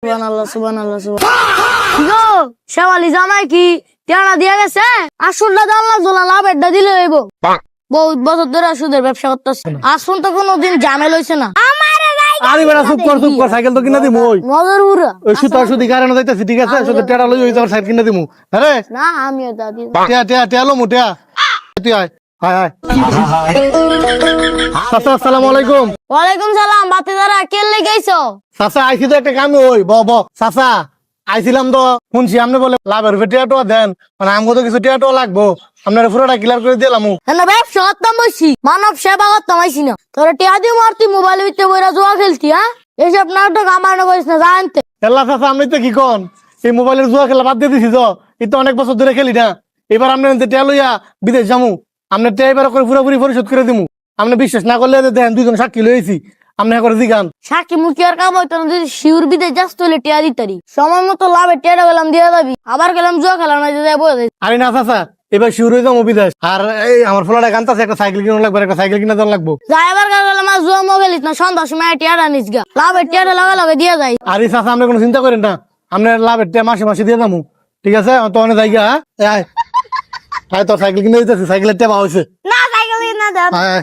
সুবহানাল্লাহ সুবহানাল্লাহ গো শেওয়ালি জামাই কি টেনা দিয়ে গেছে আসলটা জানলা জোলা লাভেরটা দিলে হইব বহুত বছর ধরে সুদের ব্যবসা করতেছে আসল তো কোনোদিন ঝামেলা হইছে না আরে বেটা চুপ কর সাইকেল তো কিনা দিমু নজর উড়া ওই সুতা সুদি কারণে যাইতাছি ঠিক আছে শুধু টেড়া লই ওই সাইকেল কিনা দিমু আরে না আমিও দাদি টিয়া লো মুটিয়া তুই আয় হায় চাচা আসসালামু আলাইকুম। ওয়ালাইকুম সালাম বাতি দাঁড়া কেলে গেছো চাচা আইছি তো একটা কামে ওই ব চাচা আইছিলাম তো শুনছি আপনি বলে লাভের টিয়াটো দেন মানে আমগো তো কিছু টিয়াটো লাগবো আপনার পুরোটা ক্লিয়ার করে দিলাম। না ব্যবসা করতাম বসছি মানব সেবা করতাম আইসি না তোরা টিয়া দিয়ে মারতি মোবাইল ভিতরে বইরা জুয়া খেলতি হ্যাঁ এইসব নাটক আমার না করিস না জানতে এল্লা চাচা আপনি তো কি কন এই মোবাইলের জুয়া খেলা বাদ দিয়ে দিছি তো এই তো অনেক বছর ধরে খেলি না এবার আপনার টিয়া লইয়া বিদেশ যামু আপনার টিয়া এবার করে পুরোপুরি পরিশোধ করে দিমু। আপনি বিশ্বাস না করলে দেন দুইজন সাক্ষী লইছি আপনি করে দিগান সাক্ষী মুখি আর কাম হইতো না যদি শিউর বিদেশ যাস তাহলে টিয়া দিতারি সময় মতো লাভে টিয়াটা গেলাম দিয়ে যাবি আবার গেলাম জুয়া খেলার মাঝে যাই বলে আরে না চাচা এবার শিউর হয়ে যাবো বিদেশ আর এই আমার ফলাটা গানতাছে একটা সাইকেল কিনা লাগবে একটা সাইকেল কিনা দেওয়া লাগবো যাই এবার গেলাম আর জুয়া মোবাইলিস না সন্ধ্যার সময় টিয়াটা নিস গা লাভের টিয়াটা লগে লগে দিয়ে যাই আরে চাচা আপনি কোনো চিন্তা করেন না আপনার লাভের টিয়া মাসে মাসে দিয়ে যাবো ঠিক আছে তো অনেক জায়গা হ্যাঁ তোর সাইকেল কিনে দিতেছি সাইকেলের টিয়া পাওয়া হয়েছে না সাইকেল না দাও আয়